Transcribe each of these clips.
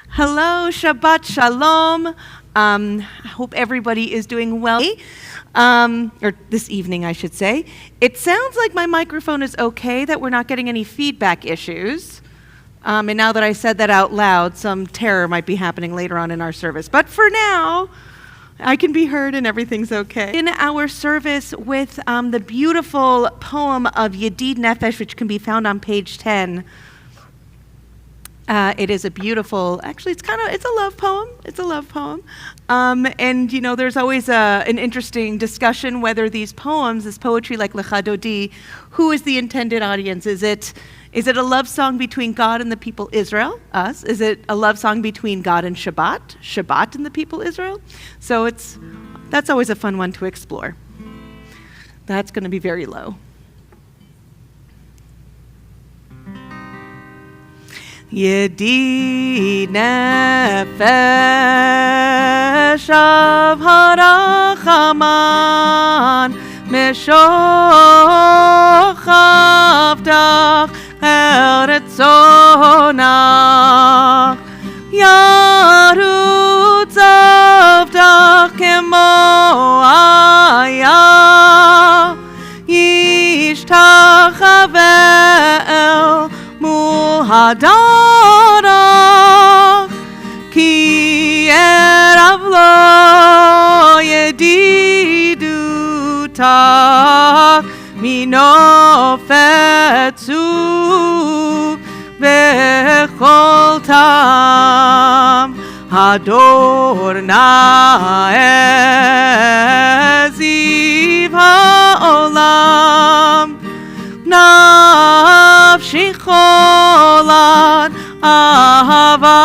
Hello, Shabbat Shalom. I hope everybody is doing well. Or this evening, I should say. It sounds like my microphone is okay, that we're not getting any feedback issues. And now that I said that out loud, some terror might be happening later on in our service. But for now, I can be heard and everything's okay. In our service with the beautiful poem of Yedid Nefesh, which can be found on page 10. It is a beautiful, actually it's a love poem. It's a love poem. And you know, there's always an interesting discussion whether these poems, this poetry like Lecha Dodi, who is the intended audience? Is it a love song between God and the people Israel, us? Is it a love song between God and Shabbat and the people Israel? So that's always a fun one to explore. That's going to be very low. Yedid nefesh av harachaman meshoch avdach el retzonach yarutz avdach kemo aya yishtachavel mul hadarach ki erav lo yedidutach minofetzu vechol tam hador na'eziv ha'olam nafshi cholan ahavatach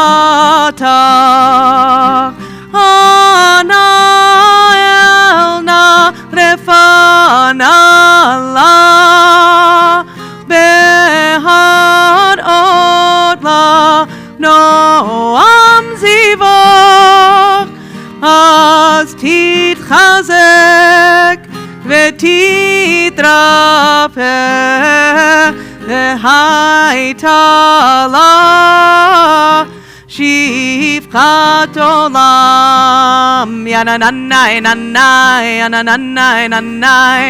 ana elna refanala behar odla noam zivach az titchazek vetitrapeh v'haitala shivchat olam yananai nanai yananai nanai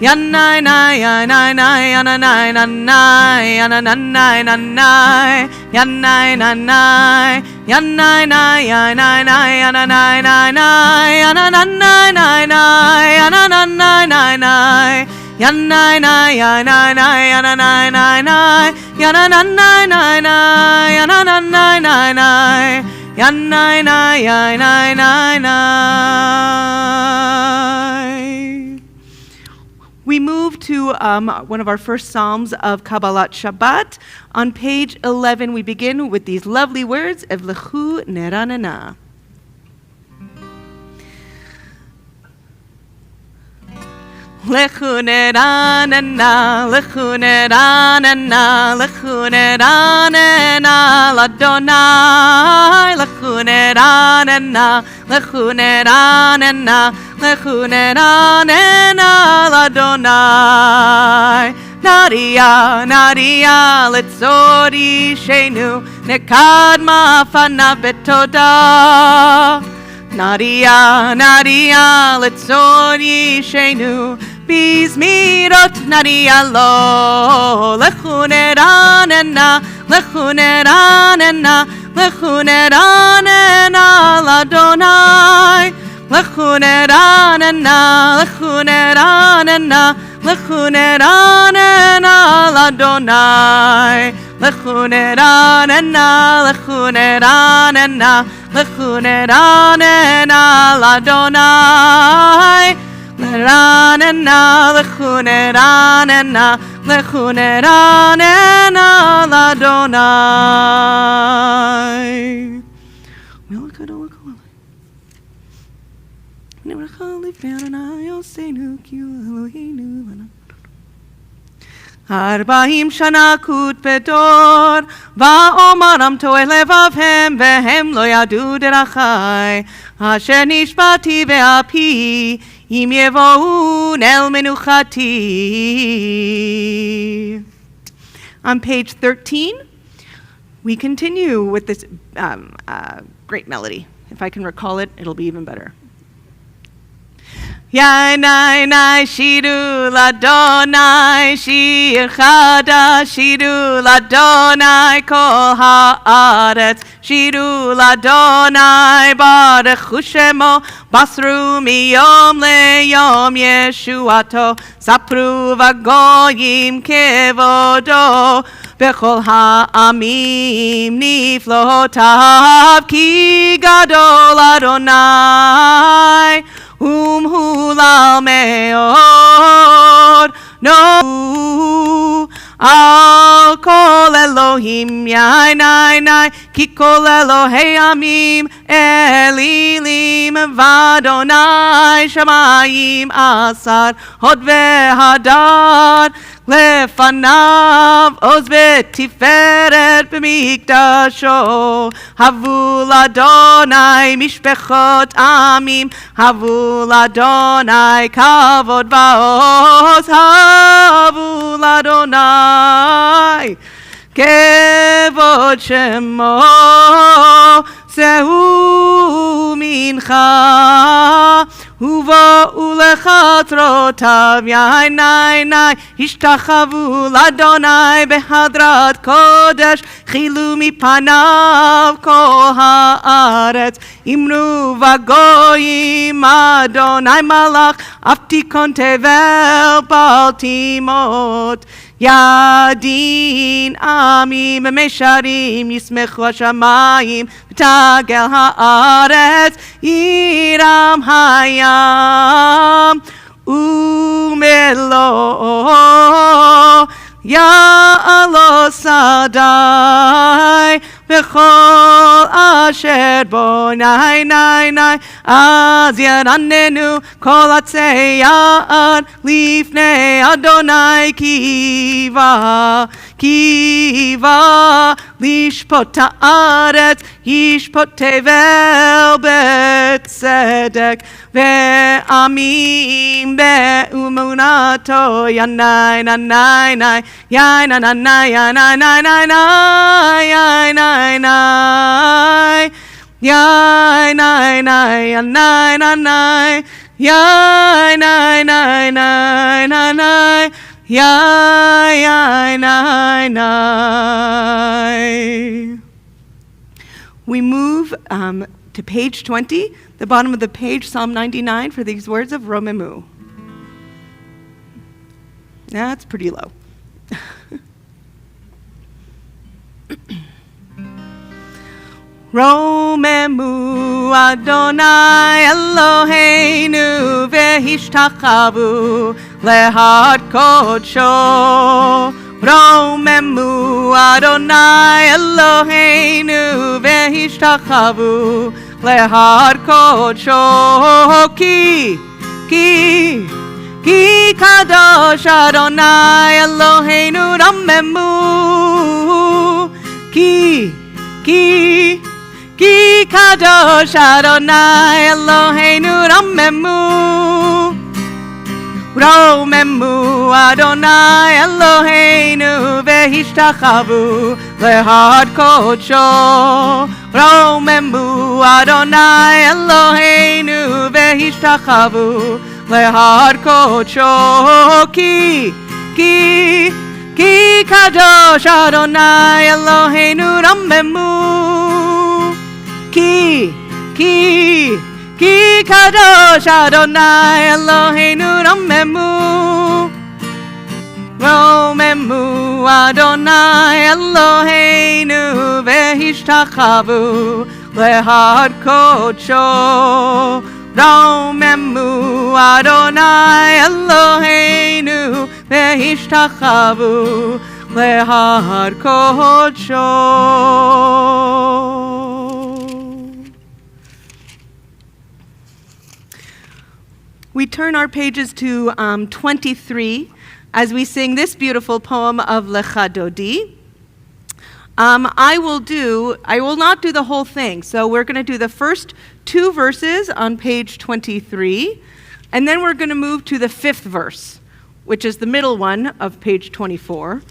yanai nai yanai nai yananai nanai yananai nanai yanai nanai yanai nai yanai nai yananai nanai yananai nanai yananai nanai yanai nai yanai nai yananai nanai yananai nanai yananai nanai yanai nai yanai nanai. We move to one of our first Psalms of Kabbalat Shabbat. On page 11, we begin with these lovely words, Evlechu neranana. Lechu neranana, lechu neranana, lechu neranana, l'Adonai. Lechu neranana, lechu neranana, lechu neranana, l'Adonai. Nadia, Nadia, letzori shenu, nekad ma'afana betoda. Nadia, Nadia, letzori shenu, bizmirot Nadia lo. Lechu neranana, lechu neranana, lechu neranana, l'Adonai. Lechu neranana, lechu neranana, lechu neranana, l'Adonai. Lechu neranana, lechu neranana, lechu neranana, l'Adonai. Neranana, lechu neranana, lechu neranana, l'Adonai. Arba'im shana kut bedor, va'omaram to'eh levavhem, vehem lo yadu derachai, asher nishbati ve'api, im yevo'un el menuchati. On page 13, we continue with this great melody. If I can recall it, it'll be even better. Yainai nai shiru ladonai shir chadash shiru ladonai kol haaretz shiru ladonai baruch shemo basru miyom leyom yeshuato sapru vagoyim kevodo bechol ha'amim niflotav ki gadol Adonai hulal meod, no, al kol Elohim yainai, ki kol Elohei amim, elilim vadonai, shamayim asar, hod vehadad, לפניו עוז ותפארת במקדשו הבו לאדוני משפחות עמים הבו לאדוני כבוד ועוז הבו לאדוני כבוד שמו זהו מנחה ובואו לחצרותיו יעיני השתחוו לאדוני בהדרת קודש חילו מפניו כל הארץ אמרו בגויים אדוני מלך אף תיכון תבל בל תימות ידין עמים ומשרים ישמחו השמיים ותגל הארץ ירם הים ומלואו יעלו שדי וכל אשר בו נאי אז ירננו כל עצי יער לפני אדוני קיבה לשפוט הארץ ישפוט תבל בצדק ועמים באמונתו ינאי We move to page 20, the bottom of the page, Psalm 99, for these words of Romemu. That's pretty low. Romemu Adonai Eloheinu vehishtachavu lehad kodsho. Romemu Adonai Eloheinu vehishtachavu lehad kodsho. Ki kadosh Adonai Eloheinu ramemu. Ki kadosh Adonai Eloheinu ramemu. Romemu Adonai Eloheinu vehishtachavu lehad kodsho. Romemu Adonai Eloheinu vehishtachavu lehad kodsho. Ki kadosh Adonai Eloheinu ramemu. Ki kadosh Adonai Eloheinu ramemu. Romemu Adonai Eloheinu vehishtachavu lehad kodsho. Romemu Adonai Eloheinu vehishtachavu lehad kodsho. We turn our pages to 23 as we sing this beautiful poem of Lecha Dodi. I will not do the whole thing, so we're going to do the first two verses on page 23, and then we're going to move to the fifth verse, which is the middle one of page 24,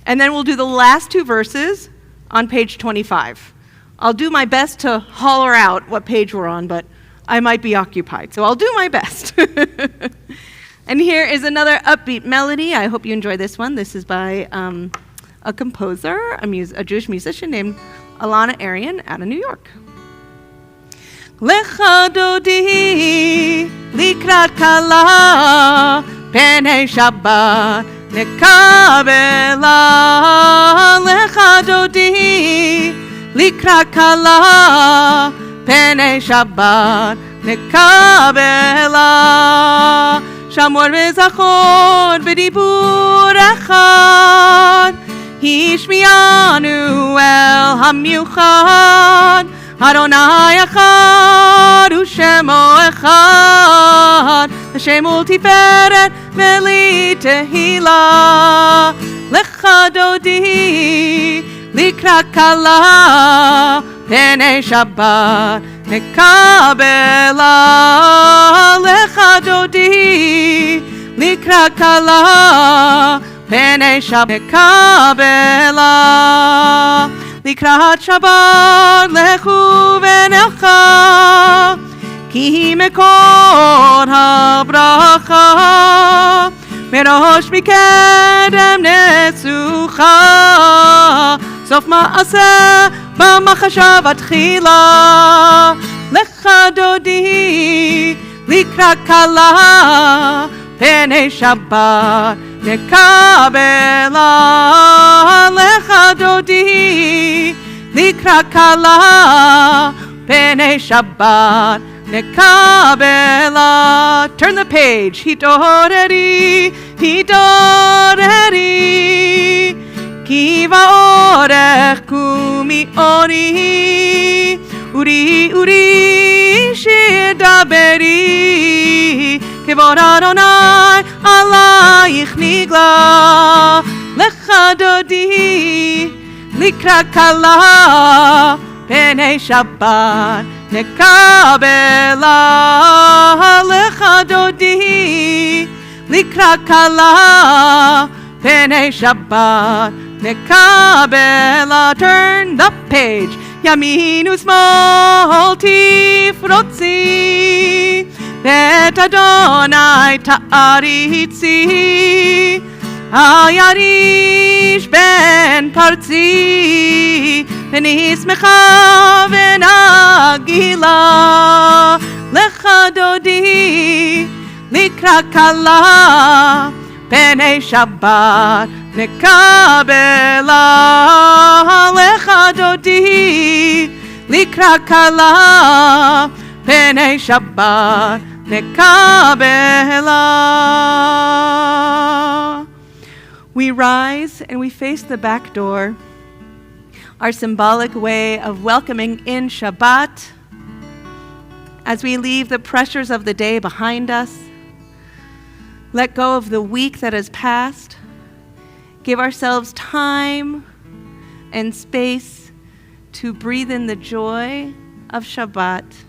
and then we'll do the last two verses on page 25. I'll do my best to holler out what page we're on, but I might be occupied, so I'll do my best. And here is another upbeat melody. I hope you enjoy this one. This is by a composer, a Jewish musician named Alana Arian out of New York. Lecha dodi likrat kala penei Shabbat nekabela. Lecha dodi likrat kala penei Shabbat nekabela. Shamor v'zachor v'dibur echad Hishmiyanu el hamiuchad Adonai echad u'shemo echad L'shem ultiferet v'li tehila Lecha dodi likrat kala penei Shabbat nekabela. Lecha dodi likrat kala penei Shabbat nekabela. Likrat Shabbat lechu v'nelcha ki hi mekor habracha merosh mikedem netzucha sof ma'aseh b'machasha v'tchila. Lecha dodi likrat kala penei Shabbat nekabela. Lecha dodi likrat kala penei Shabbat nekabela. Turn the page. Hitoreri, hitoreri ki va'orech kumi ori uri uri shir daberi kevod Adonai alayich nigla. Lecha dodi likrat kala penei Shabbat nekabela. Lecha dodi likrat kala penei Shabbat nekabela. Turn the page. Yamin u'smol tifrotzi et Adonai ta'aritzi al yarish ben partzi v'nismecha v'nagila. Lecha dodi likrat kala penei Shabbat nekabela. Lecha dodi likrat kala penei Shabbat nekabela. We rise and we face the back door, our symbolic way of welcoming in Shabbat as we leave the pressures of the day behind us. Let go of the week that has passed. Give ourselves time and space to breathe in the joy of Shabbat.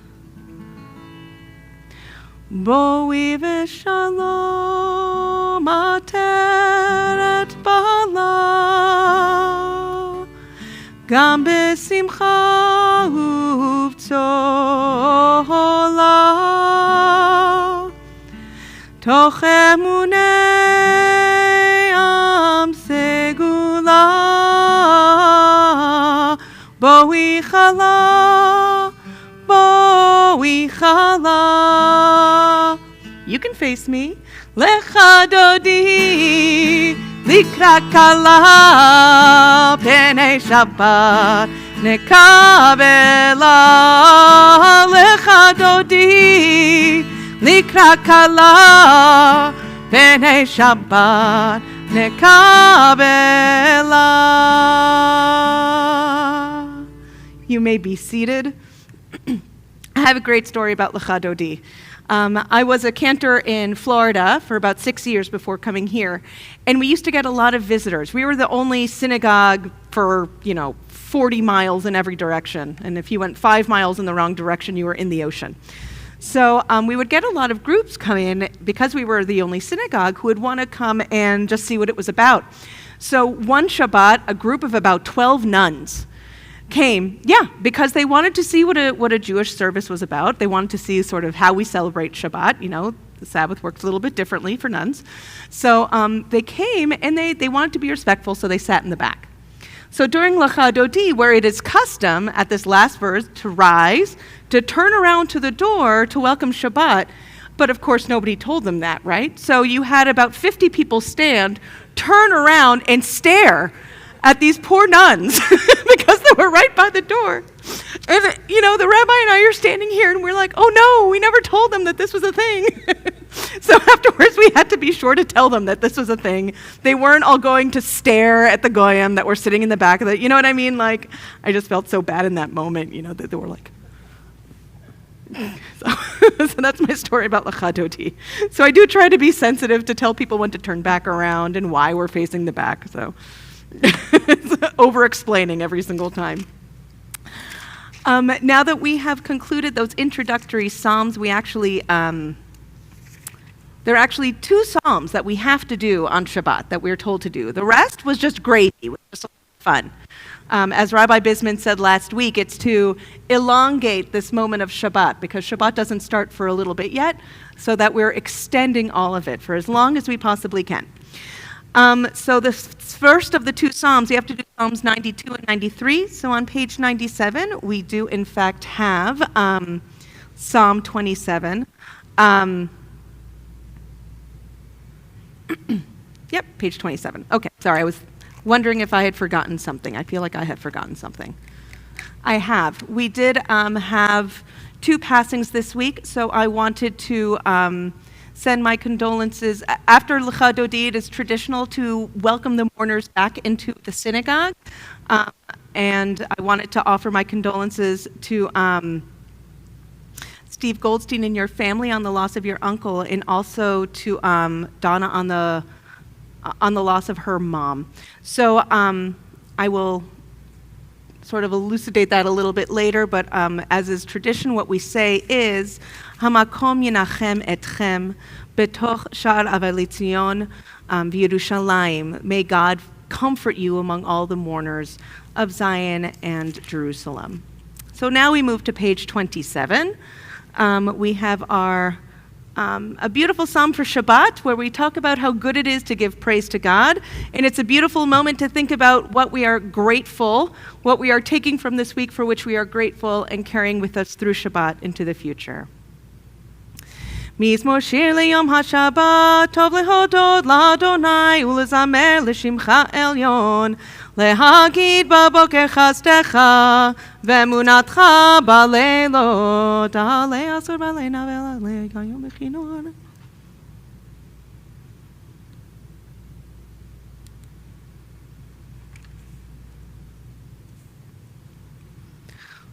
Boi v'shalom ateret bala gam b'simcha ub'tzola toch emunei am segula boi chala boi chala. You can face me. Lecha dodi likrat kala penei Shabbat nekabela. Lecha dodi likrat kala penei Shabbat nekabela. You may be seated. I have a great story about Lecha dodi. I was a cantor in Florida for about 6 years before coming here, and we used to get a lot of visitors. We were the only synagogue for, 40 miles in every direction, and if you went 5 miles in the wrong direction, you were in the ocean. So we would get a lot of groups come in because we were the only synagogue who would want to come and just see what it was about. So one Shabbat, a group of about 12 nuns came, because they wanted to see what a Jewish service was about. They wanted to see sort of how we celebrate Shabbat. You know, the Sabbath works a little bit differently for nuns. So they came, and they wanted to be respectful, so they sat in the back. So during Lecha Dodi, where it is custom at this last verse to rise, to turn around to the door to welcome Shabbat, but of course nobody told them that, right? So you had about 50 people stand, turn around, and stare at these poor nuns because they were right by the door. And, you know, the rabbi and I are standing here, and we're like, oh no, we never told them that this was a thing. So afterwards, we had to be sure to tell them that this was a thing. They weren't all going to stare at the goyim that were sitting in the back of the, you know what I mean? Like, I just felt so bad in that moment, you know, that they were like, so that's my story about Lecha Dodi. So I do try to be sensitive to tell people when to turn back around and why we're facing the back. So it's over-explaining every single time. Now that we have concluded those introductory psalms, we actually, there are actually 2 psalms that we have to do on Shabbat that we're told to do. The rest was just gravy, which was fun. As Rabbi Bisman said last week, it's to elongate this moment of Shabbat, because Shabbat doesn't start for a little bit yet, so that we're extending all of it for as long as we possibly can. So the first of the 2 Psalms, we have to do Psalms 92 and 93. So on page 97, we do in fact have Psalm 27. Yep, page 27. Okay, sorry, I was wondering if I had forgotten something. I feel like I had forgotten something. I have. We did have 2 passings this week, so I wanted to send my condolences. After Lecha Dodi, it is traditional to welcome the mourners back into the synagogue, and I wanted to offer my condolences to Steve Goldstein and your family on the loss of your uncle, and also to Dannah on the loss of her mom. So I will sort of elucidate that a little bit later, but as is tradition, what we say is, Hamakom yinachem etchem betoch shar Or Tzion May God comfort you among all the mourners of Zion and Jerusalem. So now we move to page 27. We have our a beautiful psalm for Shabbat, where we talk about how good it is to give praise to God. And it's a beautiful moment to think about what we are grateful, what we are taking from this week for which we are grateful, and carrying with us through Shabbat into the future. מזמור שיר ליום השבת, טוב להודות לאדוני ולזמר לשמך עליון, להגיד בבוקר חסדך ואמונתך בלילות, תעלה אסור בלילה ולעלה כיום בכינור.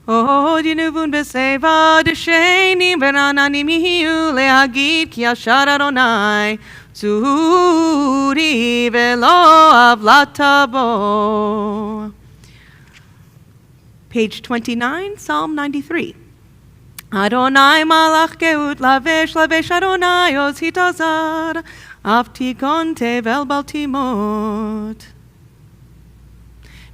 עוד ינבון בשיבה דשנים ורעננים יהיו להגיד כי ישר אדוני צורי ולא עוולת בו. Page 29, Psalm 93. אדוני מלך גאות לבש לבש אדוני עוז התעזר אף תיכון תבל בל תימות.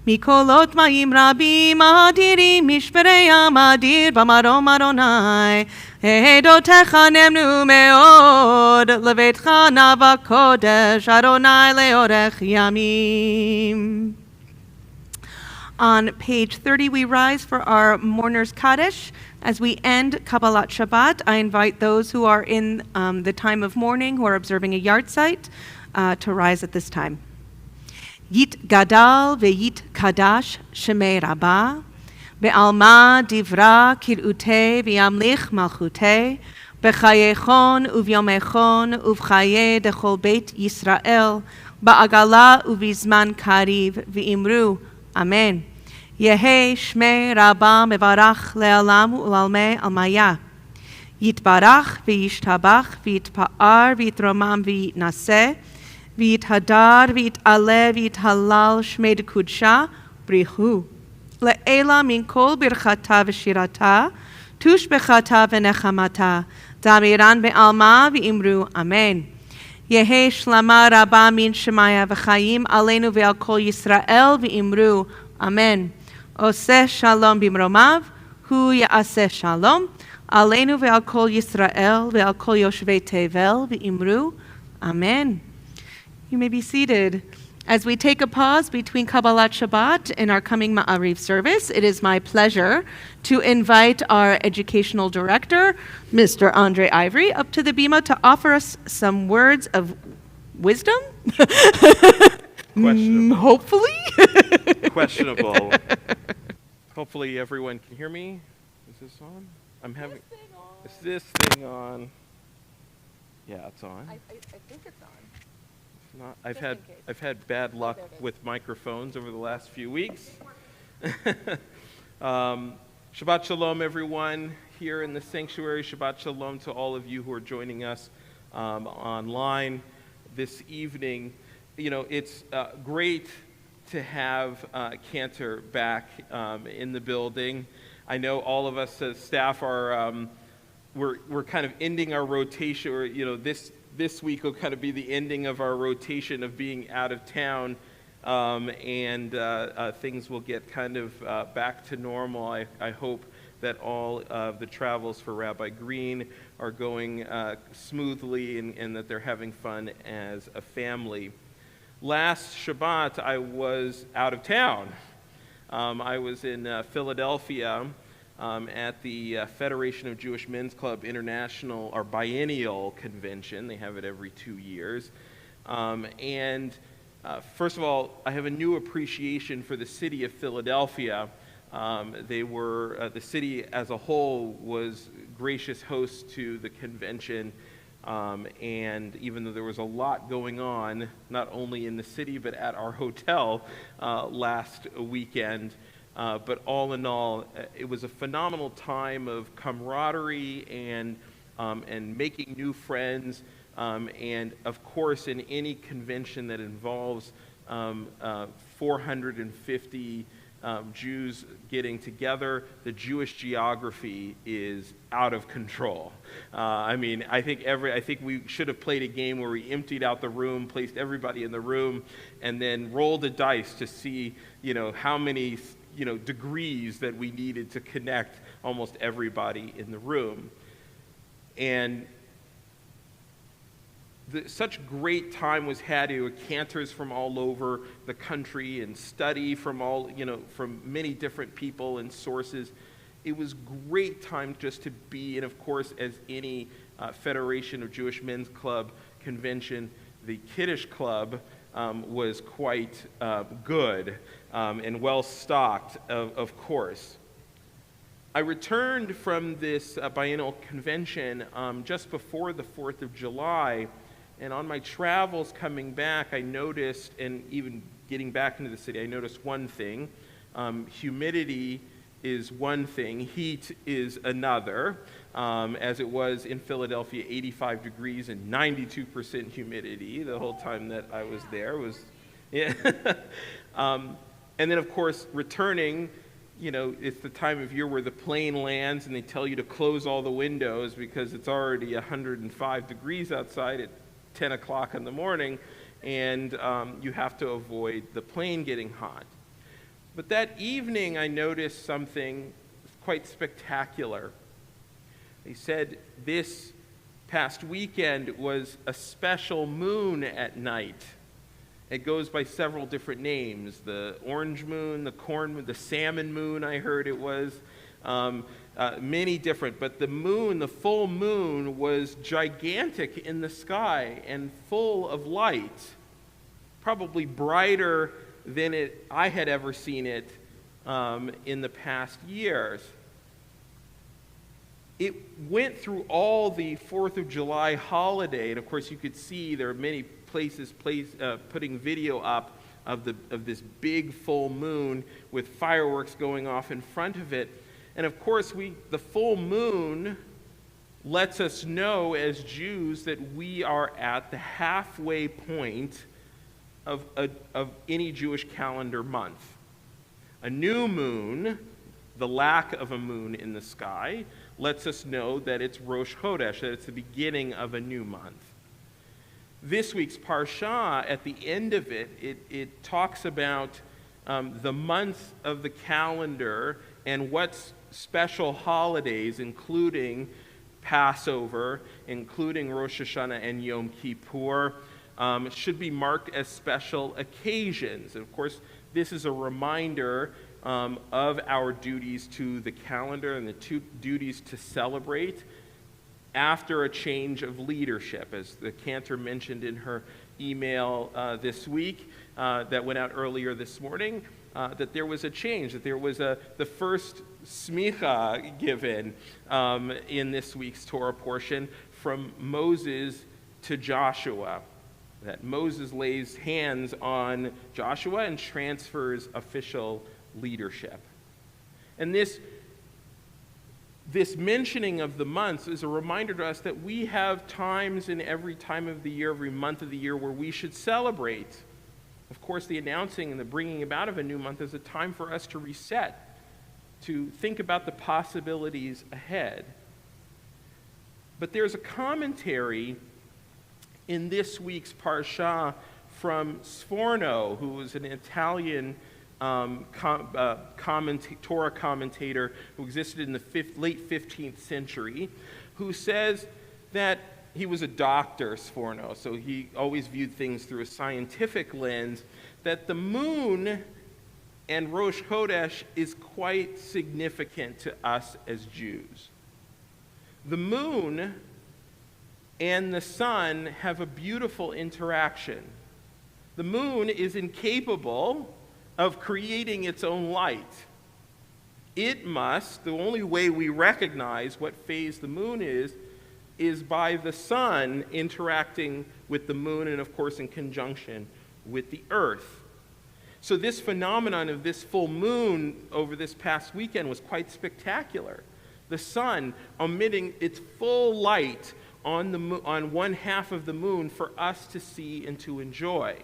מקולות מים רבים אדירים משברי ים אדיר במרום אדוני עדותיך נאמנו מאוד לביתך נאווה קודש אדוני לאורך ימים. On page 30 we rise for our mourners Kaddish. As we end Kabbalat Shabbat, I invite those who are in the time of mourning, who are observing a yard site, to rise at this time. Yit gadal ve'yit kadash shemei rabba, be'alma divra kir'ute v'yamlich malchute, b'chayechon uvyomechon uvchaye dechol beit Yisrael, ba'agala uvizman kariv v'imru, Amen. Yehe shmei rabba mevarach le'alam u'lalmei almaya, yitbarach v'yishtabach v'yitpa'ar v'yitromam v'yitnaseh, ויתהדר ויתעלה ויתהלל שמי דקודשה בריחו. לעילה מן כל ברכתה ושירתה, תושבחתה ונחמתה, דמירן בעלמה ואמרו אמן. Yehe shlama rabba min shemaya v'chaim aleinu ve'al kol Yisrael v'imru. Amen. Oseh shalom bimromav, hu ya'aseh shalom. Aleinu ve'al kol Yisrael ve'al kol yoshvei tevel v'imru. Amen. You may be seated. As we take a pause between Kabbalat Shabbat and our coming Ma'ariv service, it is my pleasure to invite our educational director, Mr. Andre Ivory, up to the bima to offer us some words of wisdom. Questionable. Hopefully. Questionable. Hopefully everyone can hear me. Is this on? Is this thing on? Yeah, it's on. I think it's on. Not, I've had bad luck with microphones over the last few weeks. Shabbat Shalom, everyone here in the sanctuary. Shabbat Shalom to all of you who are joining us online this evening. You know, it's great to have Cantor back in the building. I know all of us as staff are we're kind of ending our rotation, or you know, this week will kind of be the ending of our rotation of being out of town, and things will get kind of back to normal. I hope that all of the travels for Rabbi Green are going smoothly and that they're having fun as a family. Last Shabbat, I was out of town. I was in Philadelphia at the Federation of Jewish Men's Club International, or Biennial Convention. They have it every 2 years. First of all, I have a new appreciation for the city of Philadelphia. The city as a whole was gracious hosts to the convention. And even though there was a lot going on, not only in the city but at our hotel last weekend, but all in all, it was a phenomenal time of camaraderie and making new friends. And of course, in any convention that involves 450 Jews getting together, the Jewish geography is out of control. I mean, I think we should have played a game where we emptied out the room, placed everybody in the room, and then rolled a dice to see, you know, how many, you know, degrees that we needed to connect almost everybody in the room. And such great time was had to cantors from all over the country and study from all, you know, from many different people and sources. It was great time just to be, and of course, as any Federation of Jewish Men's Club convention, the Kiddush Club was quite good and well stocked, of course. I returned from this biennial convention just before the 4th of July. And on my travels coming back, I noticed, and even getting back into the city, I noticed one thing. Humidity is one thing, heat is another. As it was in Philadelphia, 85 degrees and 92% humidity the whole time that I was there. Yeah. And then, of course, returning, you know, it's the time of year where the plane lands and they tell you to close all the windows because it's already 105 degrees outside at 10 o'clock in the morning, and you have to avoid the plane getting hot. But that evening I noticed something quite spectacular. They said this past weekend was a special moon at night. It goes by several different names: the orange moon, the corn moon, the salmon moon, I heard it was. Many different, but the moon, the full moon, was gigantic in the sky and full of light, probably brighter than I had ever seen it in the past years. It went through all the 4th of July holiday, and of course you could see there are many places putting video up of this big full moon with fireworks going off in front of it. And of course, the full moon lets us know as Jews that we are at the halfway point of any Jewish calendar month. A new moon, the lack of a moon in the sky, lets us know that it's Rosh Chodesh, that it's the beginning of a new month. This week's Parsha, at the end of it, it talks about the months of the calendar and what's special holidays, including Passover, including Rosh Hashanah and Yom Kippur, should be marked as special occasions. And of course, this is a reminder of our duties to the calendar and the duties to celebrate after a change of leadership. As the Cantor mentioned in her email this week that went out earlier this morning, that there was a change, that there was the first smicha given in this week's Torah portion from Moses to Joshua. That Moses lays hands on Joshua and transfers official leadership. And this mentioning of the months is a reminder to us that we have times in every time of the year, every month of the year, where we should celebrate. Of course, the announcing and the bringing about of a new month is a time for us to reset, to think about the possibilities ahead. But there's a commentary in this week's Parsha from Sforno, who was an Italian Torah commentator who existed in the late 15th century, who says that he was a doctor, Sforno, so he always viewed things through a scientific lens, that the moon and Rosh Chodesh is quite significant to us as Jews. The moon and the sun have a beautiful interaction. The moon is incapable of creating its own light. It must, the only way we recognize what phase the moon is by the sun interacting with the moon and, of course, in conjunction with the earth. So this phenomenon of this full moon over this past weekend was quite spectacular. The sun emitting its full light on one half of the moon for us to see and to enjoy.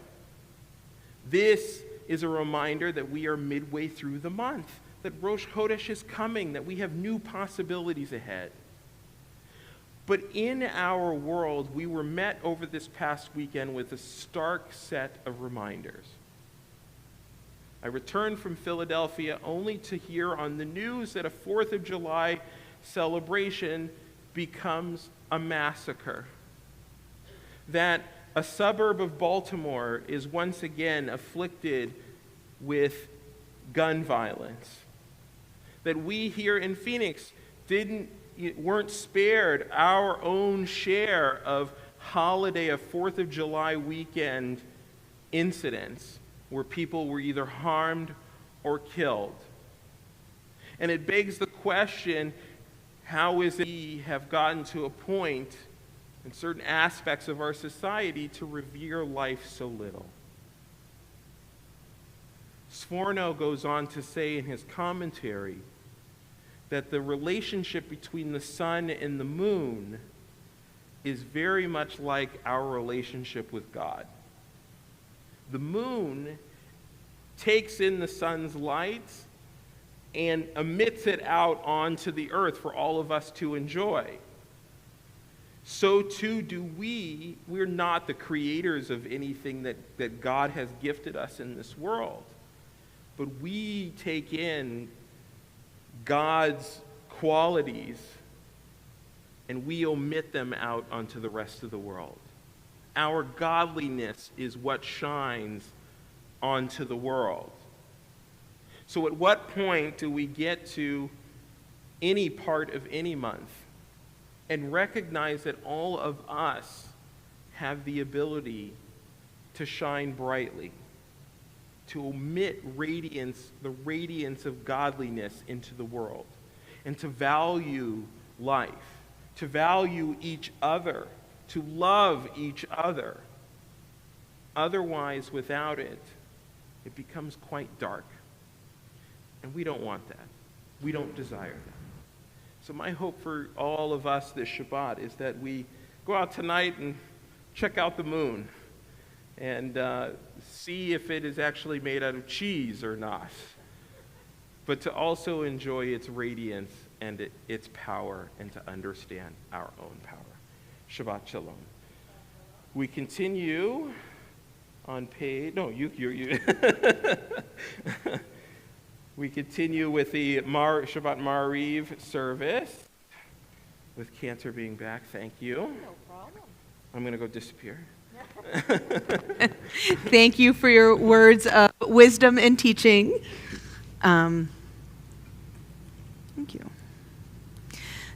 This is a reminder that we are midway through the month, that Rosh Chodesh is coming, that we have new possibilities ahead. But in our world, we were met over this past weekend with a stark set of reminders. I returned from Philadelphia only to hear on the news that a 4th of July celebration becomes a massacre. That a suburb of Baltimore is once again afflicted with gun violence. That we here in Phoenix weren't spared our own share of holiday of 4th of July weekend incidents where people were either harmed or killed. And it begs the question, how is it we have gotten to a point in certain aspects of our society to revere life so little? Sforno goes on to say in his commentary that the relationship between the sun and the moon is very much like our relationship with God. The moon takes in the sun's light and emits it out onto the earth for all of us to enjoy. So too do we. We're not the creators of anything that God has gifted us in this world. But we take in God's qualities and we omit them out onto the rest of the world. Our godliness is what shines onto the world. So at what point do we get to any part of any month and recognize that all of us have the ability to shine brightly, to emit radiance, the radiance of godliness into the world, and to value life, to value each other, to love each other? Otherwise, without it, it becomes quite dark. And we don't want that. We don't desire that. So my hope for all of us this Shabbat is that we go out tonight and check out the moon and see if it is actually made out of cheese or not. But to also enjoy its radiance and its power and to understand our own power. Shabbat Shalom. We continue on page, no, you. We continue with the Shabbat Ma'ariv service, with Cantor being back. Thank you. No problem. I'm going to go disappear. Thank you for your words of wisdom and teaching. Thank you.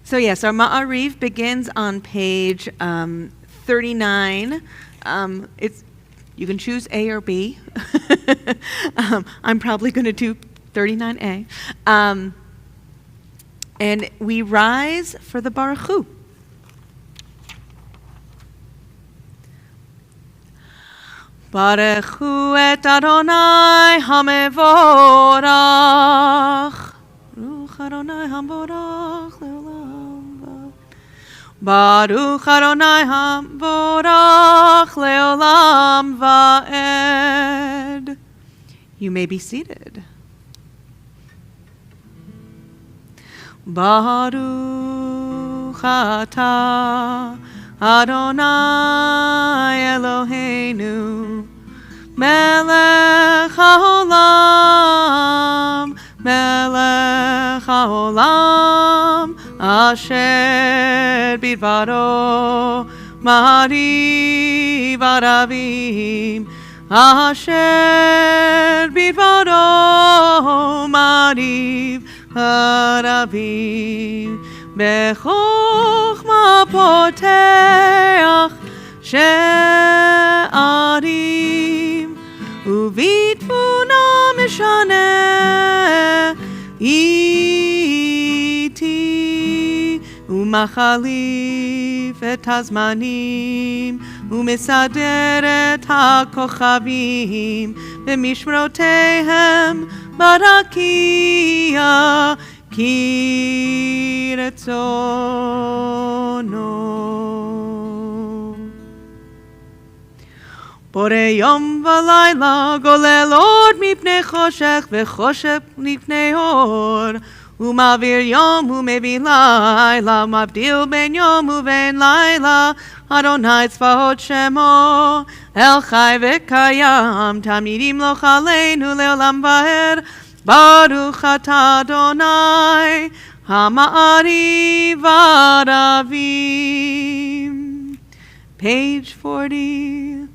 So yes, our Ma'ariv begins on page 39. You can choose A or B. I'm probably going to do 39A. And we rise for the Baruch Hu. Baruch Hu et Adonai HaMevorach. Baruch Adonai HaMevorach leolam vaed. Baruch Adonai HaMevorach leolam vaed. You may be seated. Baruch atah Adonai Eloheinu Melech haolam Melech haolam Asher bidvaro Ma'ariv aravim Asher bidvaro Ma'ariv aravim Bechokma poteach she'arim Uvitfuna mishaneh iti Umachalif et hazmanim Umesader et hakochavim B'mishmrotehem barakia Ki retzono. Borei yom v'layla golel or mipnei choshech v'choshech mipnei or Umavir yom umevi layla Mavdil ben yom uven layla Adonai tzvaot shemo El chai v'kayam Tamidim lo chaleinu leolam vaed Baruch atah Adonai HaMa'ariv aravim. Page 40.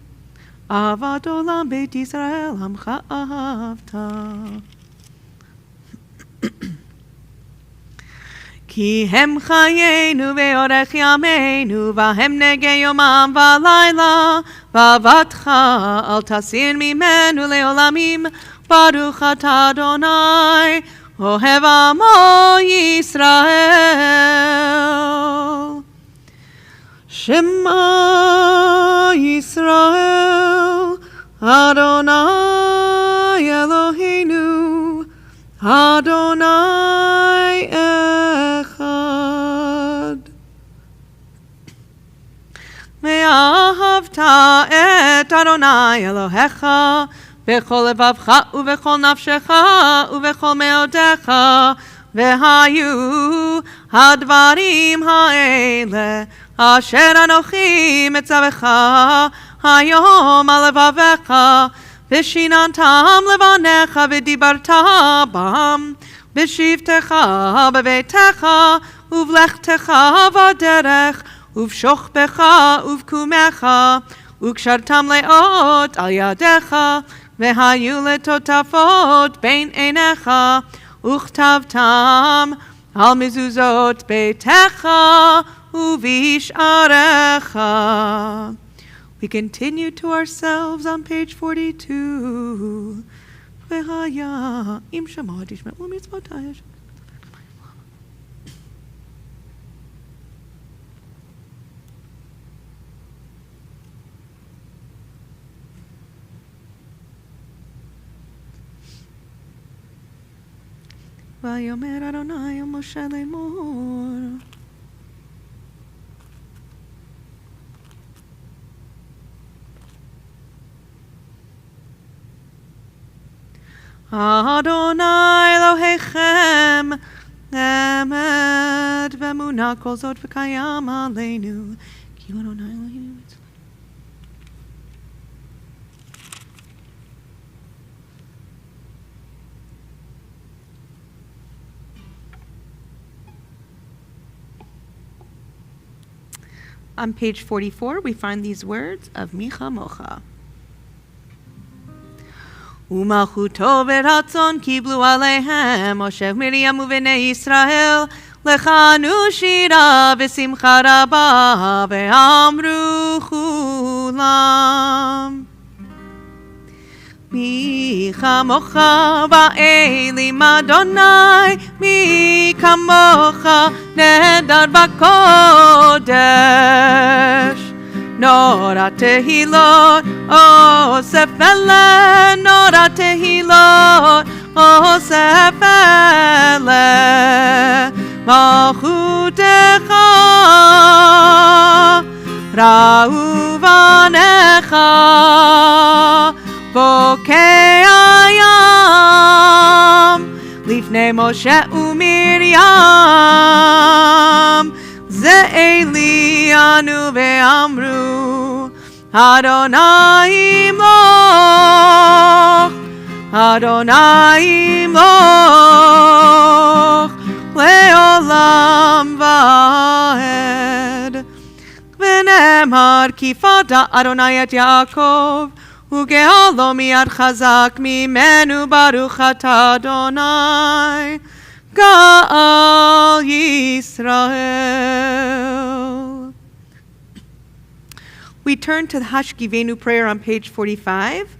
Ahavat olam Beit Yisrael Amcha ahavta. Ki hem chayenu ve'orech yameinu Vahem negei yomam v'layla V'avatcha al tasir mimenu leolamim Baruch atah Adonai, Ohev Amo Yisrael. Shema Yisrael, Adonai Eloheinu, Adonai Echad. Ve'ahavta et Adonai Elohecha, Bechol levavcha uvechol nafshecha uvechol meodecha vehayu hadvarim haele asher anochi metzavecha hayom al levavecha v'shinantam levanecha v'dibarta bam v'shivtecha bevetecha uvlechtecha v'derech uvshochbecha uvkumecha ukshartam leot al yadecha Vehayu letotafot bein einecha Uchtavtam al mezuzot beitecha Uvisharecha. We continue to ourselves on page 42. Vehaya im shemot yishme'u mitzvotayesh. Vayomer Adonai el Moshe lemor. Adonai Elohechem emet v'emunah kol zot v'kayam aleinu. Ki Adonai Eloheinu. on page 44, we find these words of Micha Mocha. ומלכותו ברצון קיבלו עליהם משה ומרים ובני ישראל לחנו שירה בשמחה רבה ואמרו כולם מי כמוך באלים אדוני מי כמוך נהדר בקודש נורא תהילות אוסף אלה נורא תהילות אוסף אלה מלכותך ראו בניך בוקע ים לפני משה ומרים זה אלי אנו ואמרו אדוני ימלוך אדוני ימלוך לעולם ועד ונאמר כי פדה אדוני את יעקב וגאלו מיד חזק ממנו ברוך אתה אדוני גאל Yisrael. We turn to the Hashkivenu prayer on page 45.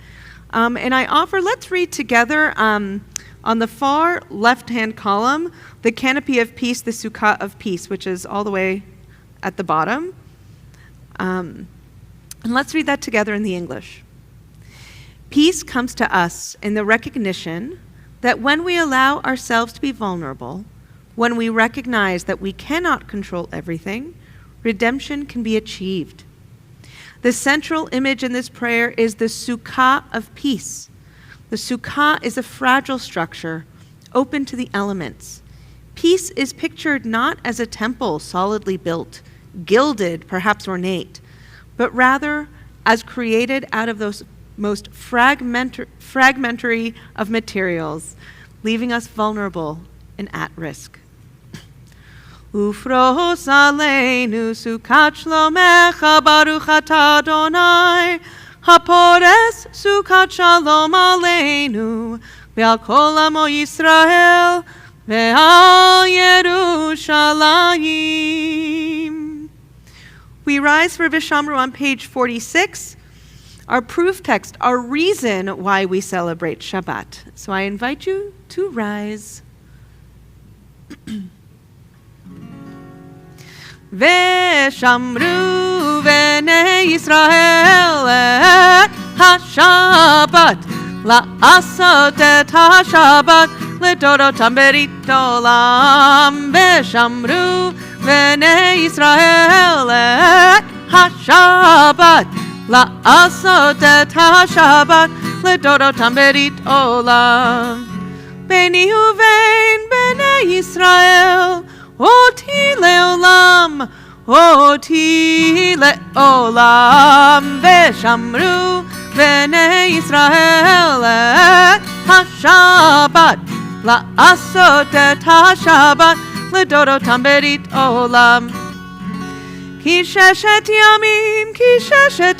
And I offer, let's read together on the far left-hand column, the canopy of peace, the sukkah of peace, which is all the way at the bottom. And let's read that together in the English. Peace comes to us in the recognition that when we allow ourselves to be vulnerable, when we recognize that we cannot control everything, redemption can be achieved. The central image in this prayer is the sukkah of peace. The sukkah is a fragile structure, open to the elements. Peace is pictured not as a temple solidly built, gilded, perhaps ornate, but rather as created out of those most fragmentary of materials, leaving us vulnerable and at risk. Ufros aleinu sukat shlomecha baruch atah Adonai hapores sukat shalom aleinu ve'al kol amo Yisrael ve'al Yerushalayim. We rise for Vishamru on page 46. Our proof text, our reason why we celebrate Shabbat. So I invite you to rise. Veshamru v'nei Yisrael et ha-Shabbat la'asot et ha-Shabbat le'dorotam berit olam. Veshamru v'nei Yisrael et ha-Shabbat la'asot et ha-Shabbat le'dorotam berit olam. Beni uvein b'nei Yisrael Oti le'olam, oti le'olam, veshamru v'nei Yisrael et ha-Shabbat, la'asot et ha-Shabbat, le'dorotam berit olam. Ki sheshet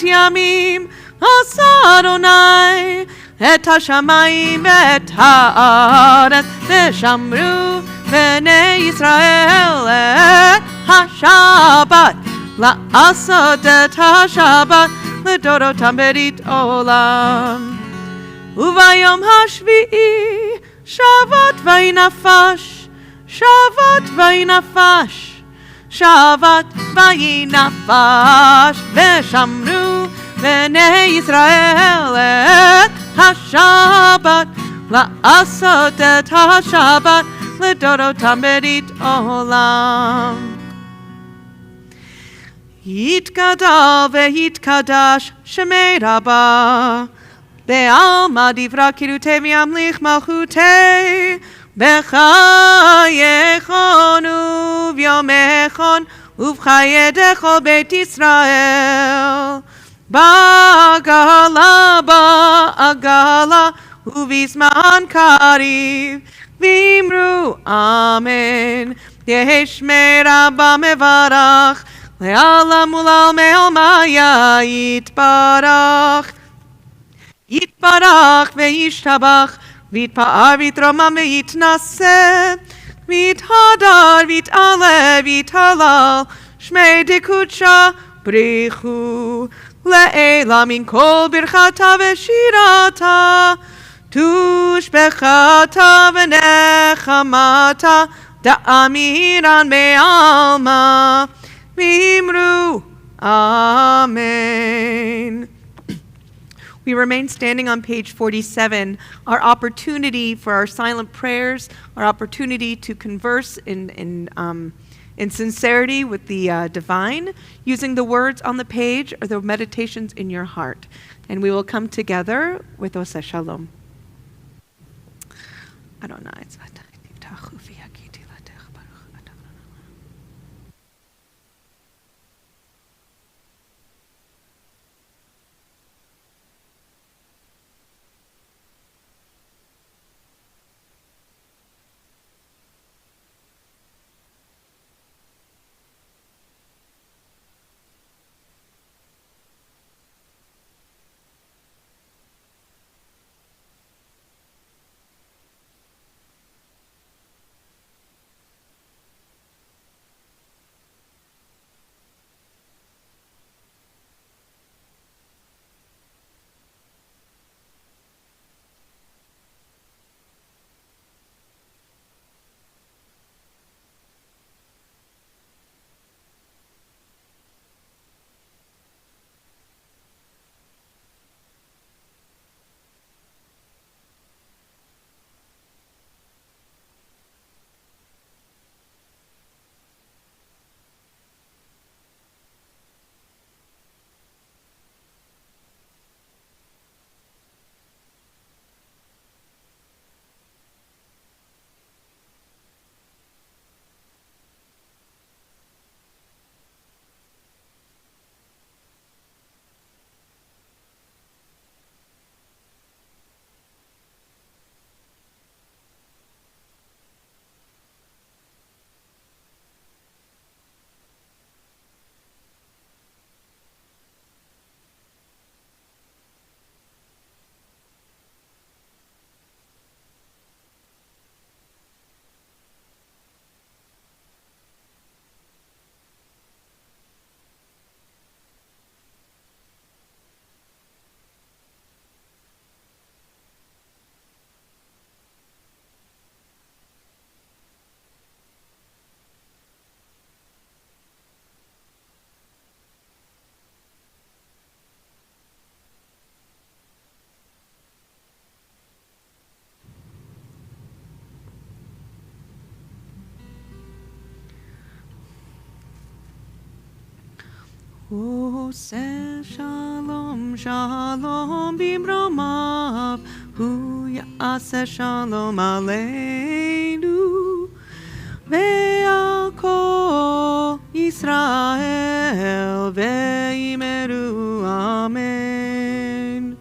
yamim, asa Adonai, et ha-shamayim et ha'aretz, veshamru B'nei Yisrael et ha-Shabbat la'asot et ha-Shabbat le'dorotam berit olam. Uvayom hashvi'i Shabbat vayinafash Shabbat vayinafash Shabbat vayinafash Veshamru B'nei Yisrael et ha-Shabbat la'asot et ha-Shabbat le'dorotam berit olam. Yitgadal ve'yitkadash shemei Rabba be'alma divra kirutei v'yamlich malchutei b'chayechon u'v'yomechon u'v'chayedecho beit Yisrael ba'agala u'v'zman kariv Vimru Amen. Yeshmei Rabba mevarach לעולם ולעולמי עולמיה יתברך. יתברך וישתבח, ויתפאר ויתרומם ויתנשא, ויתהדר ויתעלה ויתהלל, שמי דקודשה בריחו, לעילה מן כל ברכתה ושירתה, תושבחתה ונחמתה, דאמירן בעלמא, ואמרו Amen. We remain standing on page 47, our opportunity for our silent prayers, our opportunity to converse in sincerity with the divine, using the words on the page or the meditations in your heart. And we will come together with Oseh Shalom. Adonai. Oseh Shalom, Shalom bimromav, Hu Ya'aseh Shalom Aleinu, Ve'al Kol Yisrael, Ve'imeru Amen.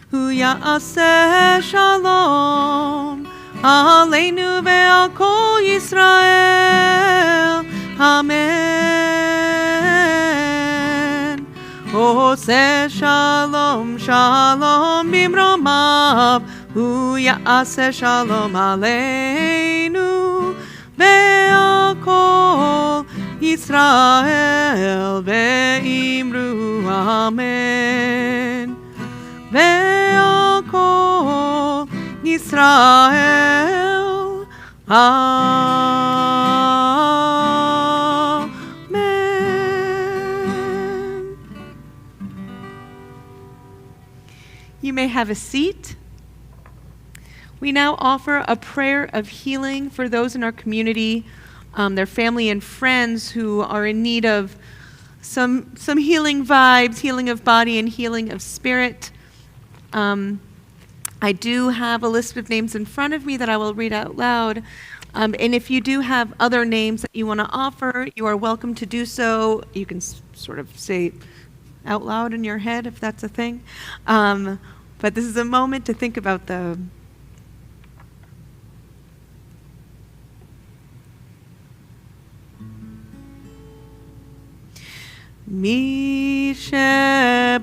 Hu Ya'aseh Shalom Aleinu, Ve'al Kol Yisrael, Amen. Oseh Shalom, Shalom bimromav, Hu Ya'aseh Shalom Aleinu, Ve'al Kol Yisrael, Ve'imru Amen. Ve'al Kol Yisrael, Amen. You may have a seat. We now offer a prayer of healing for those in our community, their family and friends who are in need of some healing vibes, healing of body and healing of spirit. I do have a list of names in front of me that I will read out loud. And if you do have other names that you want to offer, you are welcome to do so. You can sort of say out loud in your head if that's a thing. But this is a moment to think about the Mi sheberach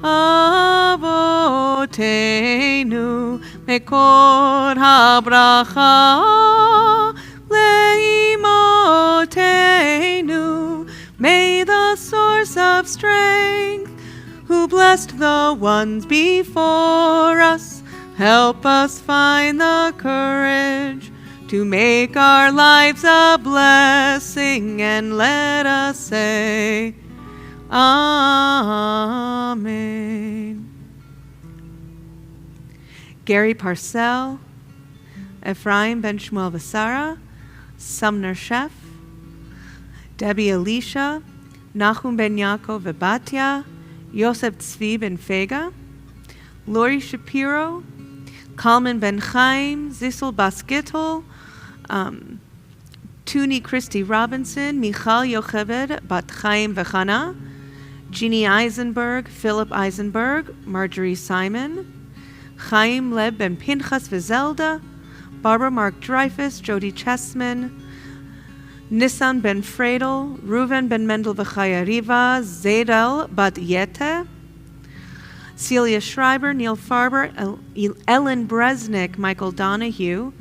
Avotenu mekor habracha leimotenu. May the source of strength, who blessed the ones before us, help us find the courage to make our lives a blessing, and let us say, Amen. Gary Parcell, Ephraim Ben Shmuel Vasara, Sumner Sheff, Debbie Alicia, Nachum Ben Yaakov Vibatya, Yosef Tzvi Ben Fega, Lori Shapiro, Kalman Ben Chaim, Zissel Bas Gittel, Tuni Christy Robinson, Michal Yocheved Bat Chaim Vechana, Jeannie Eisenberg, Philip Eisenberg, Marjorie Simon, Chaim Leb Ben Pinchas Vizelda, Barbara Mark Dreyfus, Jody Chessman, Nissan Ben Fredel, Reuven Ben Mendel V'chaya Riva, Zadel Bat Yete, Celia Schreiber, Neil Farber, Ellen Bresnick, Michael Donahue,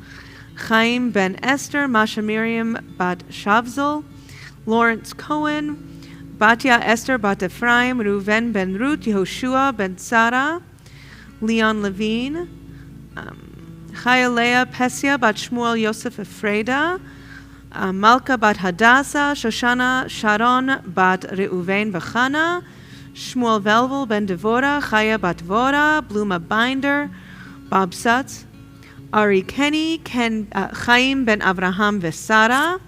Chaim Ben Esther, Masha Miriam Bat Shavzel, Lawrence Cohen, Batya Esther Bat Ephraim, Reuven Ben Ruth, Yehoshua Ben Sarah, Leon Levine, Chaya Leah Pesia Bat Shmuel Yosef Efreda, Malka Bat Hadassah, Shoshana Sharon Bat Reuven V'chana, Shmuel Velvel Ben Devora, Chaya Bat Vora, Bluma Binder, Bob Sutz, Ari Kenny, Chaim Ben Avraham Vesara,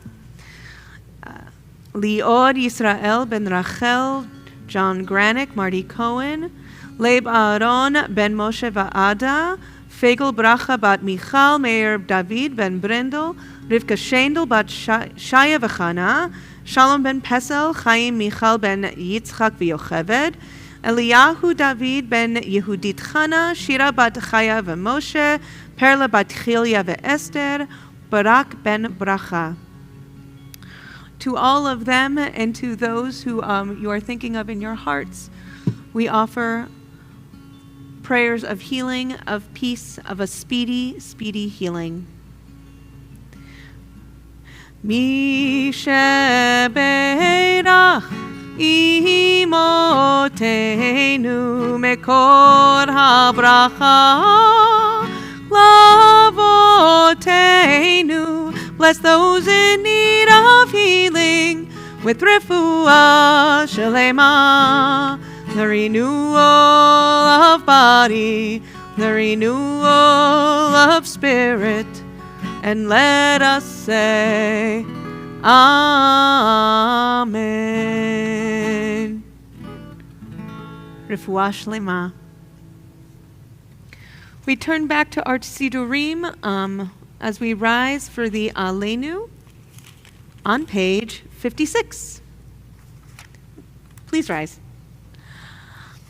Lior Yisrael Ben Rachel, John Granick, Marty Cohen, Leib Aaron Ben Moshe Va'ada, Fegel Bracha Bat Michal, Meir David Ben Brindel, Rivka Shendel Bat Shaya V'chana, Shalom Ben Pesel, Chaim Michal Ben Yitzchak V'Yocheved, Eliyahu David Ben Yehudit Chana, Shira Bat Chaya V'Moshe, Perla Bat Chilya V'Esther, Barak Ben Bracha. To all of them and to those who you are thinking of in your hearts, we offer prayers of healing, of peace, of a speedy, speedy healing. Mi sheberach imotenu mekor habracha lavotenu. Bless those in need of healing with refuah shalema, the renewal of body, the renewal of spirit, and let us say, Amen. Refuah shlema. We turn back to our Sidurim as we rise for the Aleinu on page 56. Please rise.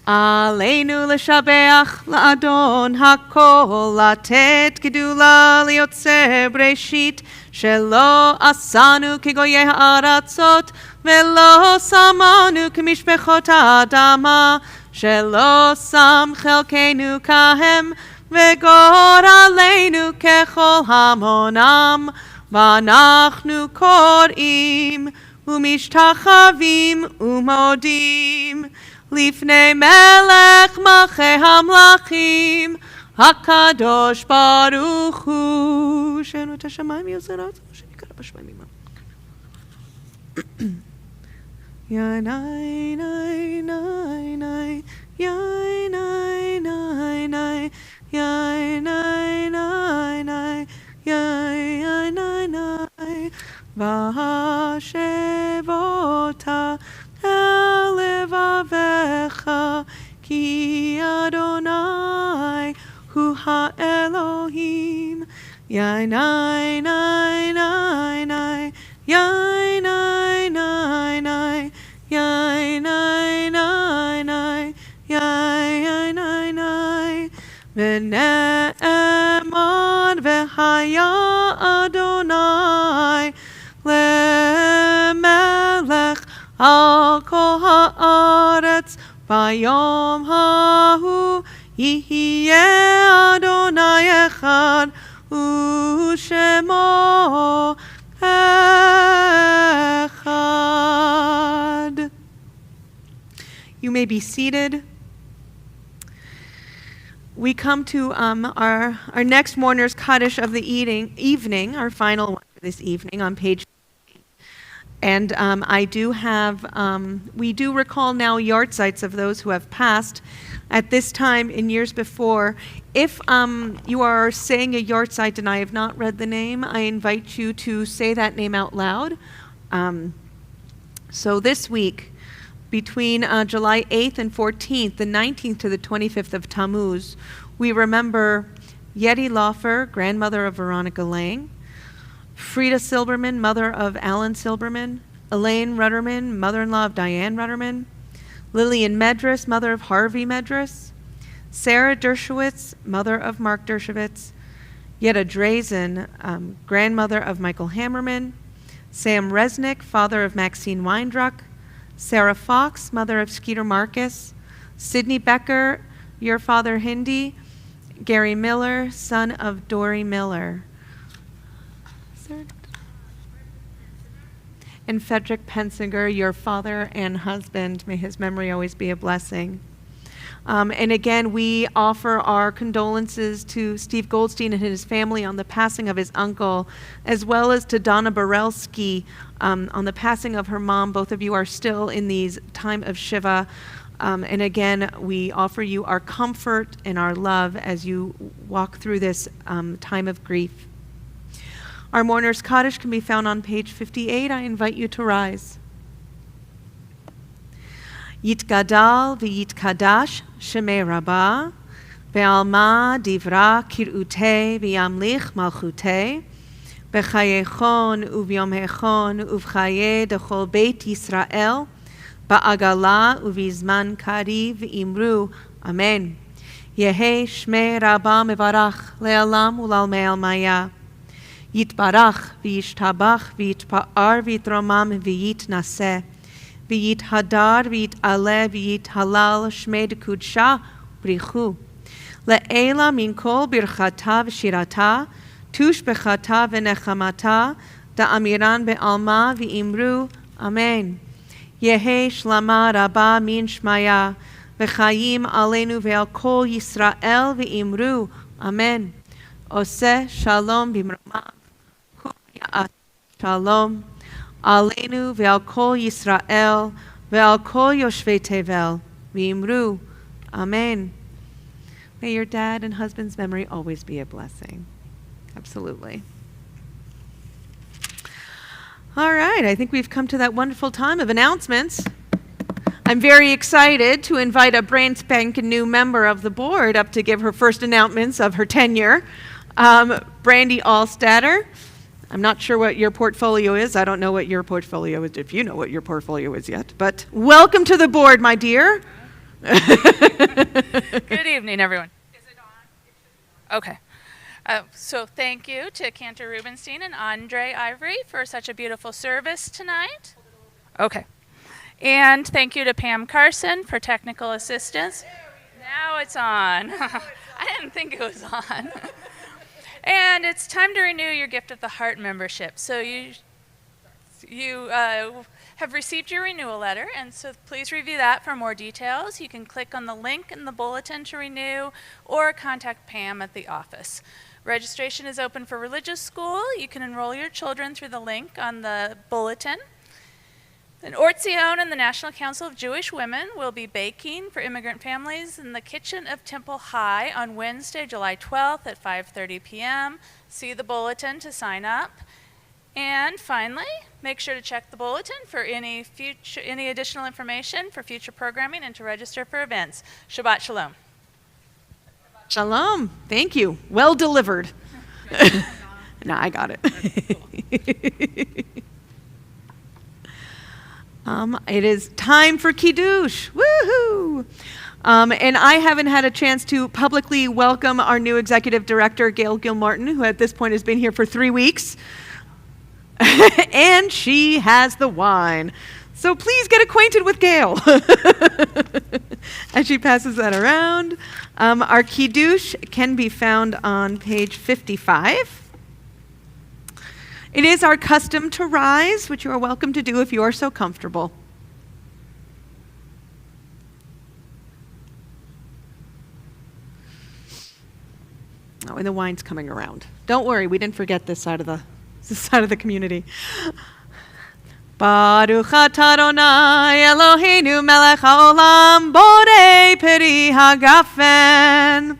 Aleinu l'shabeach la'adon hakol, latet gedula liotzer breshit, shelo asanu kigoyeh ha'aratzot, velo samanu kemishpechot ha'adama, shelo sam chelkenu kahem, vegor aleinu kechol hamonam, v'anachnu kor'im, umishtachavim umodim, Lifnei melech malchei hamlachim, hakadosh baruch hu. She'enu et hashamayim yozerat, she'nikara b'shmayim imam. Yanai, nai, nai, nai, yanai, nai, nai, yanai, nai, nai, yanai, nai, v'hashevota Elevavecha, ki Adonai hu ha-Elohim. Yainai, nai, nai, nai, yainai, nai, nai, yainai, nai, nai, yainai, nai. V'ne'emad v'haya Adonai le'melech Bayom hahu yihye Adonai echad u'shemo echad. You may be seated. We come to our next mourner's Kaddish of the evening, our final one for this evening on page 15. And I do have, we do recall now yahrzeits of those who have passed. At this time, in years before, if you are saying a yahrzeit and I have not read the name, I invite you to say that name out loud. So this week, between July 8th and 14th, the 19th to the 25th of Tammuz, we remember Yeti Laufer, grandmother of Veronica Lang, Frida Silberman, mother of Alan Silberman, Elaine Rudderman, mother-in-law of Diane Rudderman, Lillian Medras, mother of Harvey Medras, Sarah Dershowitz, mother of Mark Dershowitz, Yetta Drazen, grandmother of Michael Hammerman, Sam Resnick, father of Maxine Weindruck, Sarah Fox, mother of Skeeter Marcus, Sidney Becker, your father Hindi, Gary Miller, son of Dory Miller, and Frederick Pensinger, your father and husband. May his memory always be a blessing. And again, we offer our condolences to Steve Goldstein and his family on the passing of his uncle, as well as to Donna Borelski on the passing of her mom. Both of you are still in these time of Shiva. And again, we offer you our comfort and our love as you walk through this time of grief. Our mourner's Kaddish can be found on page 58. I invite you to rise. Yitgadal v'yitkadash shemei Rabbah, ve'alma divra kir'utei v'yamlich malchutei, b'chayechon u'vyomhechon u'vchaye dechol beit Yisrael, ba'agala u'vizman kariv imru, Amen. Yehe shmei Rabbah mevarach le'alam u'lalmei almaya, yitbarach v'yishtabach v'yitpa'ar v'yitromam v'yitnaseh, v'yit hadar v'yit ale v'yit halal shmei dekudsha brichu le'ela min kol birchata v'shirata tush bechata v'nechamata da'amiran be'alma v'imru Amen. Yehe shlama rabba min shmaya v'chayim aleinu ve'al kol Yisrael v'imru Amen. Oseh shalom b'mromav hu ya'at shalom Aleinu ve'al kol Yisrael ve'al kol yoshvei tevel v'imru Amen. May your dad and husband's memory always be a blessing. Absolutely. All right, I think we've come to that wonderful time of announcements. I'm very excited to invite a brand spanking new member of the board up to give her first announcements of her tenure, Brandy Allstatter. I'm not sure what your portfolio is. I don't know what your portfolio is, if you know what your portfolio is yet. But welcome to the board, my dear. Good evening, everyone. Is it on? Okay. So thank you to Cantor Rubinstein and Andre Ivory for such a beautiful service tonight. Okay. And thank you to Pam Carson for technical assistance. Now it's on. I didn't think it was on. And it's time to renew your Gift of the Heart membership. So you have received your renewal letter, and so please review that for more details. You can click on the link in the bulletin to renew or contact Pam at the office. Registration is open for religious school. You can enroll your children through the link on the bulletin. And Or Tzion and the National Council of Jewish Women will be baking for immigrant families in the kitchen of Temple High on Wednesday, July 12th at 5:30 p.m. See the bulletin to sign up. And finally, make sure to check the bulletin for any additional information for future programming and to register for events. Shabbat Shalom. Shalom. Thank you. Well delivered. No, I got it. It is time for Kiddush. Woohoo! And I haven't had a chance to publicly welcome our new executive director, Gail Gilmartin, who at this point has been here for 3 weeks. And she has the wine. So please get acquainted with Gail as she passes that around. Our Kiddush can be found on page 55. It is our custom to rise, which you are welcome to do if you are so comfortable. Oh, and the wine's coming around. Don't worry, we didn't forget this side of the community. Baruch atah Adonai Eloheinu melech haolam borei peri hagafen.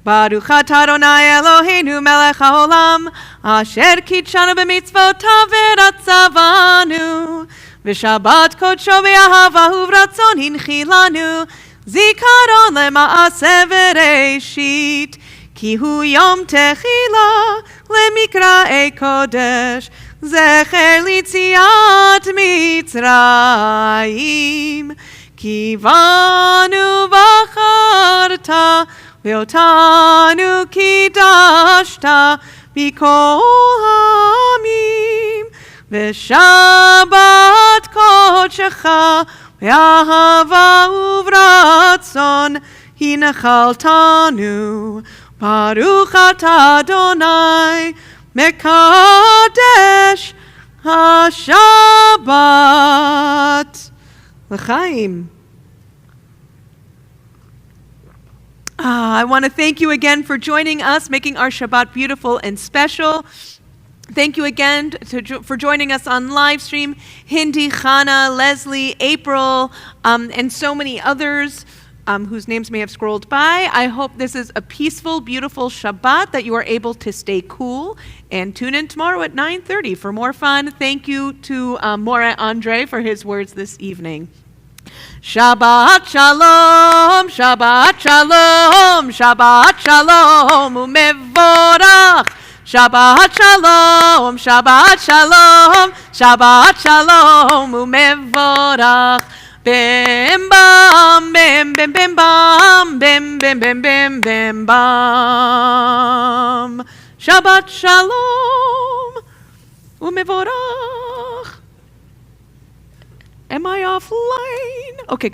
Baruch atah Adonai Eloheinu melech haolam asher kitshanu b'mitzvotav v'ratzavanu v'shabbat kodsho v'ahavahu v'ratzon hinchi lanu zikaron lema'aseh v'reishit ki hu yom techila lemikra'ei kodesh Zecher litziat Mitzrayim Kivanu v'acharta Ve'otanu kidashta B'kol hamim Ve'shabbat kodshecha Ve'ahava uvratzon Hinachaltanu Baruch atah Adonai Mekadesh HaShabbat L'chaim. I want to thank you again for joining us, making our Shabbat beautiful and special. Thank you again for joining us on live stream. Hindi, Chana, Leslie, April, and so many others whose names may have scrolled by. I hope this is a peaceful, beautiful Shabbat, that you are able to stay cool. And tune in tomorrow at 9:30 for more fun. Thank you to Mora Andre for his words this evening. Shabbat Shalom, Shabbat Shalom, Shabbat Shalom, Umevorach. Shabbat Shalom, Shabbat Shalom, Shabbat Shalom, Umevorach. Bim bam, bim bim bim bam, bim bim bim bim bim bam. Shabbat Shalom, Umevorach. Am I offline? Okay.